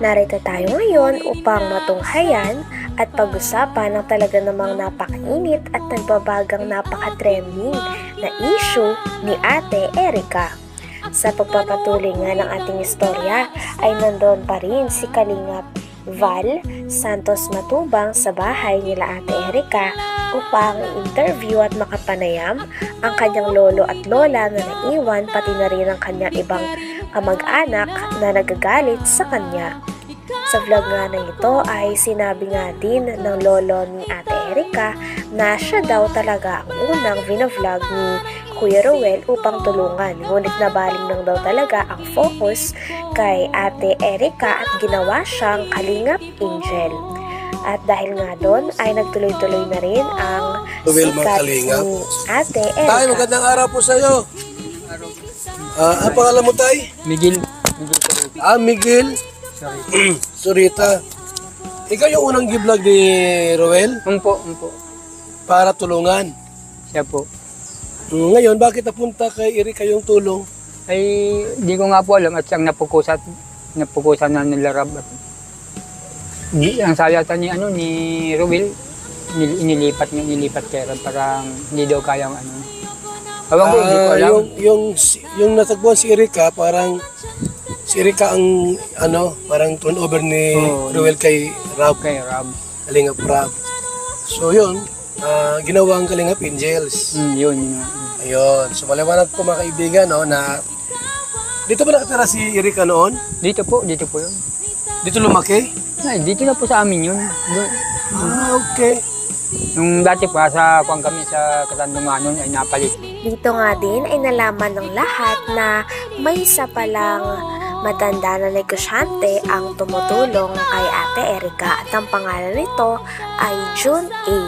Narito tayo ngayon upang matunghayan at pag-usapan ang talaga namang napakainit at nagbabagang napaka-trending na issue ni Ate Erica. Sa pagpapatuloy nga ng ating istorya ay nandoon pa rin si Kalingap Val Santos Matubang sa bahay nila Ate Erica upang i-interview at makapanayam ang kanyang lolo at lola na naiwan, pati na rin ang kanyang ibang kamag-anak na nagagalit sa kanya. Sa vlog nga na ito ay sinabi nga din ng lolo ni Ate Erica na siya daw talaga ang unang vlog ni Kuya Ruel upang tulungan. Ngunit nabaling lang daw talaga ang focus kay Ate Erica at ginawa siyang Kalingap Angel. At dahil nga doon ay nagtuloy-tuloy na rin ang sikat ni Ate Erica. Tay, magandang araw po sa iyo. Ang pangalan mo, Tay? Miguel. Miguel. Surita. Ikaw yung unang gi-vlog ni Ruel Umpo. para tulungan. Siya po. Ngayon, bakit napunta kay Erica yung tulong? Ay, di ko nga po alam at siyang napukusan na nila Rab. Ang salata ni Ruel, inilipat kay Rab, parang hindi daw kayang Ewan ko, hindi ko alam. Yung natagpuan si Erica, parang si Erica ang parang turnover ni Ruel kay Rab. Kay Rab. Kalingap Rab. So yun, ginawa ang Kalingap Angels. Yun. Ayun. So maliwanag po mga kaibigan na dito ba nakatira si Erica noon? Dito po yun. Dito lumaki? Ay, dito na po sa amin yun. Okay. Nung dati pa sa kung kami sa Katandungan nun ay napalit. Dito nga din ay nalaman ng lahat na may isa palang matanda na negosyante ang tumutulong kay Ate Erica at ang pangalan nito ay June A.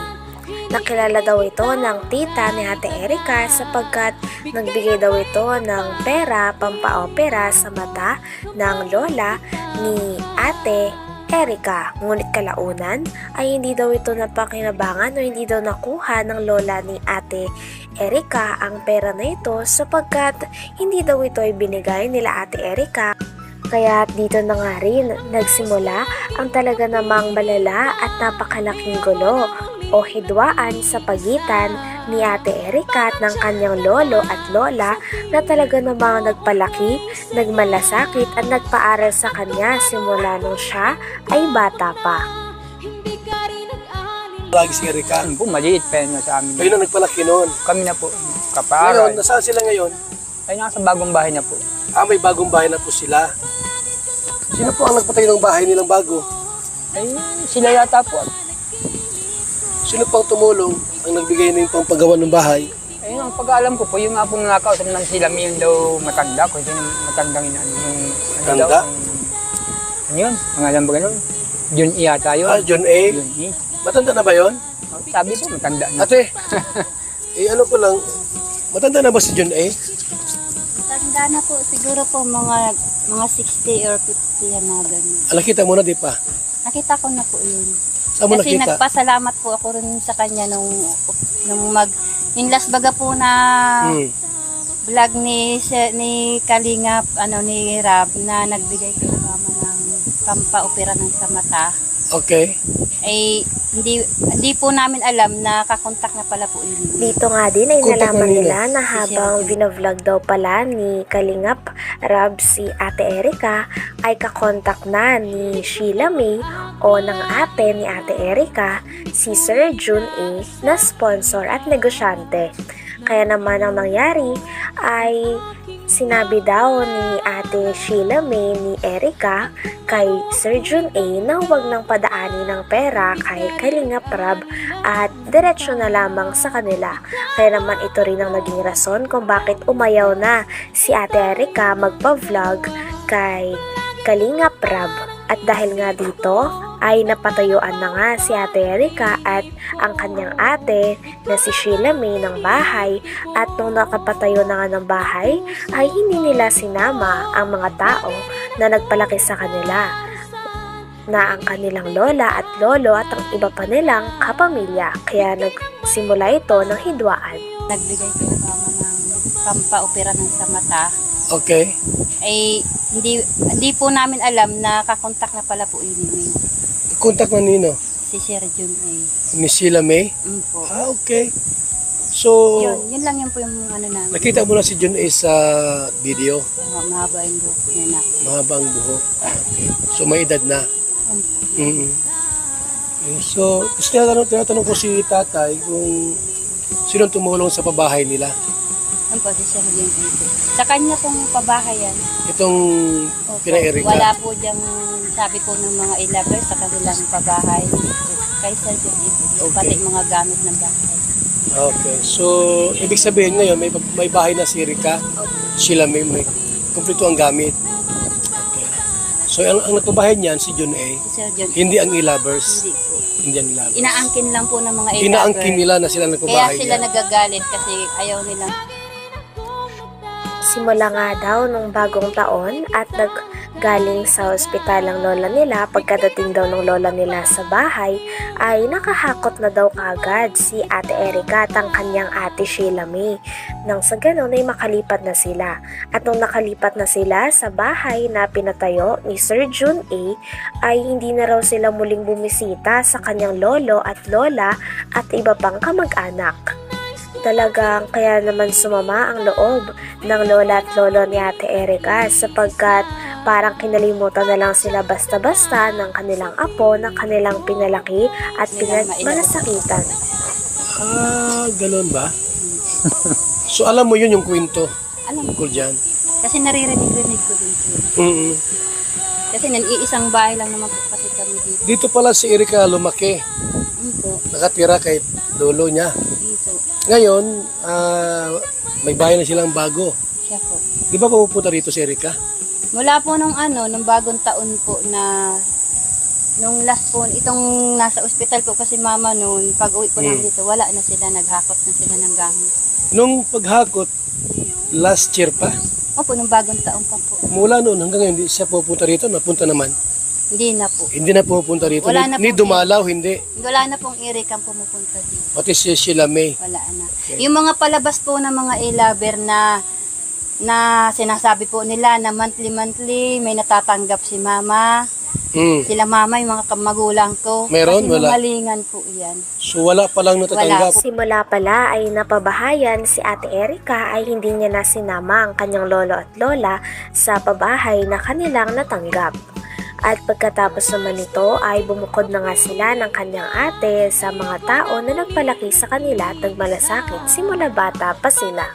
Nakilala daw ito ng tita ni Ate Erica sapagkat nagbigay daw ito ng pera pampaopera sa mata ng lola ni Ate Erica. Ngunit kalaunan ay hindi daw ito napakinabangan o hindi daw nakuha ng lola ni Ate Erica ang pera na ito sapagkat hindi daw ito ay binigay nila Ate Erica. Kaya dito na nga rin nagsimula ang talaga namang malala at napakalaking gulo o hidwaan sa pagitan ni Ate Erica at ng kanyang lolo at lola na talaga namang nagpalaki, nagmalasakit at nagpaaral sa kanya simula nung siya ay bata pa. Lagi si Erica. Ano po, maliit pa yun sa amin. Kayo na nagpalaki noon. Kami na po, Ngayon, kapaaral. nasaan sila ngayon? Ay, nasa bagong bahay na po. May bagong bahay na po sila. Sino po ang nagpatayo ng bahay nilang bago? Ay, sila yata po. Sino pang tumulong ang nagbigay na yung pampagawa ng bahay? Ayun, ang pag-aalam ko po, yung nga pong nakausap naman sila, may daw matanda ko. Yung matandang Matanda? Ano yun? Ang alam ba ganun? Jun E yata yun. John A. Jun E. Matanda na ba yon? Sabi po, matanda na. Ate, ano ko lang, matanda na ba si John A? Tanda na po, siguro po mga 60 or 50 yan mga ganun. Nakita mo na di pa? Nakita ko na po yun. Saan mo Kasi nakita? nagpasalamat po ako rin sa kanya nung yung last baga po na vlog ni Kalingap, ni Rab na nagbigay kay mama ng pampaopera ng sa mata. Okay. Ay hindi po namin alam na kakontak na pala po yun. Dito nga din ay Contact nalaman mo nila na habang vlog daw pala ni Kalingap Rab si Ate Erica ay kakontak na ni Sheila May o ng ate ni Ate Erica si Sir June A na sponsor at negosyante. Kaya naman ang nangyari ay sinabi daw ni Ate Sheila May ni Erica kay Sir June A na huwag nang padaanin ng pera kay Kalingap Rab at diretsyo na lamang sa kanila. Kaya naman ito rin ang naging rason kung bakit umayaw na si Ate Erica magpa-vlog kay Kalingap Rab. At dahil nga dito ay napatayuan na nga si Ate Erica at ang kanyang ate na si Sheila May ng bahay, at nung nakapatayo na nga ng bahay ay hindi nila sinama ang mga tao na nagpalaki sa kanila na ang kanilang lola at lolo at ang iba pa nilang kapamilya. Kaya nagsimula ito ng hidwaan. Nagbigay kay mama ng pampaopera ng sa mata. Okay. Ay Hindi po namin alam na kakontak na pala po yun Contact na nino? si Sir Jun A. Ni Sheila May? Po. Okay. So, Yun lang yun po yung ano namin. nakita mo na si Jun A sa video? Mahaba yung buhok niya na. Mahaba ang buhok. Okay. So, may edad na. Mm. Okay. So, gusto tinatanong ko si tatay kung sino tumulong sa pabahay nila. Ano po si Sir Jun A. Sa kanya pong pabahay yan. Itong Opo. pina-Erika. Wala po diyang sabi po ng mga lovers sa kanilang pabahay. Kay Sir Jun A. Okay. Pati mga gamit ng bahay. Okay. So, ibig sabihin ngayon, may bahay na si Erika. Sila may kumpleto ang gamit. Okay. So, ang nagpabahay niyan, si Jun A, Si Sir Jun A. hindi ang e-lovers. Hindi po. Hindi ang e-lovers. Inaangkin lang po ng mga Inaangkin nila na sila Kaya nagpabahay sila niya. nagagalit kasi ayaw nilang Simula nga daw nung bagong taon at naggaling sa ospital ang lola nila, pagkadating daw ng lola nila sa bahay ay nakahakot na daw kagad si Ate Erika at ang kanyang ate Sheila May. Nang sa ganon ay makalipat na sila. At nung nakalipat na sila sa bahay na pinatayo ni Sir Jun A ay hindi na raw sila muling bumisita sa kanyang lolo at lola at iba pang kamag-anak. Talagang kaya naman sumama ang loob ng lola at lolo ni Ate Erika sapagkat parang kinalimutan na lang sila basta-basta ng kanilang apo na kanilang pinalaki at pinagmalasakitan. Ganun ba? So, alam mo yun yung kwento. alam Tungkol dyan. kasi naririnig-rinig ko din po. Mm-mm. Kasi iisang bahay lang naman po kasi kami dito. Dito pala si Erika lumaki. Po. Nakatira kay lolo niya. Dito. Ngayon, may bahay na silang bago. Siya po. Di ba pupunta rito si Erika? Mula po nung bagong taon po na nung last po, itong nasa ospital po kasi mama noon, pag uwi ko lang dito, wala na sila, naghakot na sila ng gamit. Nung paghakot, last year pa, Opo, nung bagong taon pa po. mula noon hanggang ngayon, hindi siya pupunta rito, napunta naman. Hindi na po. Hindi na pupunta rito. Wala na Ni po. dumalaw, hindi. Wala na pong Eric ang pumupunta dito. Pati si Sheila May. Wala na. Yung mga palabas po ng mga e-lover na sinasabi po nila na monthly may natatanggap si mama. Sila mama, yung mga magulang ko. Meron? Kasi Wala. malingan po yan. So wala palang natatanggap. Simula pala ay napabahayan si Ate Erika ay hindi niya na sinama ang kanyang lolo at lola sa pabahay na kanilang natanggap. At pagkatapos naman nito ay bumukod na nga sila ng kanyang ate sa mga tao na nagpalaki sa kanila at nagmalasakit simula bata pa sila.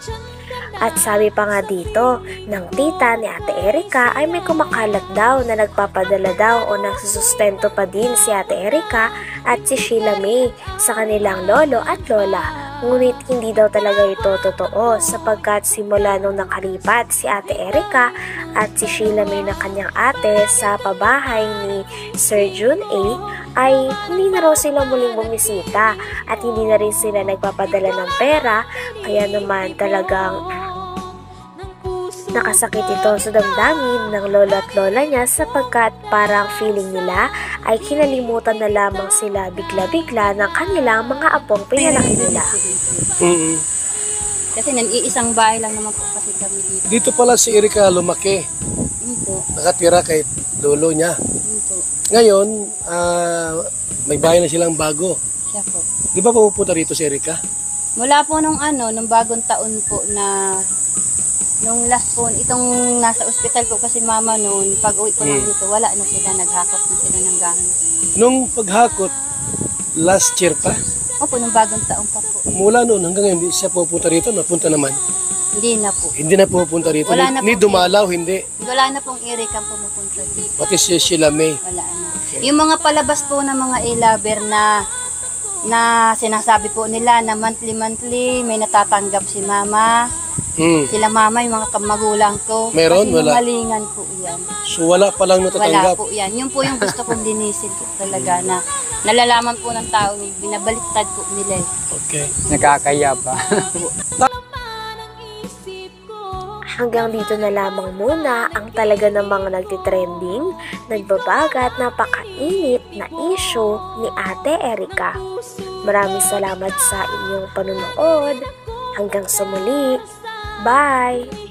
At sabi pa nga dito ng tita ni Ate Erika ay may kumakalat daw na nagpapadala daw o nagsusustento pa din si Ate Erika at si Sheila May sa kanilang lolo at lola. Ngunit hindi daw talaga ito totoo sapagkat simula nung nakalipat si Ate Erika at si Sheila May na kanyang ate sa pabahay ni Sir Jun A ay hindi na raw sila muling bumisita at hindi na rin sila nagpapadala ng pera kaya naman talagang nakasakit ito sa damdamin ng lolo at lola niya sapagkat parang feeling nila ay kinalimutan na lamang sila bigla-bigla ng kanilang mga apong pinalaki nila. Kasi iisang bahay lang naman po kasi kami dito. Dito pala si Erika lumaki. Po. Nakatira kay lolo niya. Po. Ngayon, may bahay na silang bago. Siya po. Di ba pupunta rito si Erika? Mula po nung bagong taon po na nung last po, itong nasa ospital po kasi mama noon, pag uwi ko lang dito, wala na sila, naghakot na sila ng gamit. Nung paghakot, last year pa, Opo, nung bagong taon pa po. mula noon hanggang ngayon, hindi siya pupunta rito, napunta naman. Hindi na po. Hindi na pupunta rito. Wala na Ni po. dumalaw, hindi. Wala na pong Eric ang pumupunta dito. Pati si Sheila May. Wala na. Yung mga palabas po ng mga e-lover na sinasabi po nila na monthly may natatanggap si mama. Sila mama, yung mga magulang ko. Meron? Kasi Wala. malingan po yan. So wala palang Wala natatanggap. po yan. Yun po yung gusto kong linisin po talaga na nalalaman po ng tao, binabaliktad po nila. Okay. Nakakaya pa. Hanggang dito na lamang muna ang talaga namang nagtitrending, nagbabaga at napakainit na issue ni Ate Erika. Maraming salamat sa inyong panunood. Hanggang sa muli. Bye!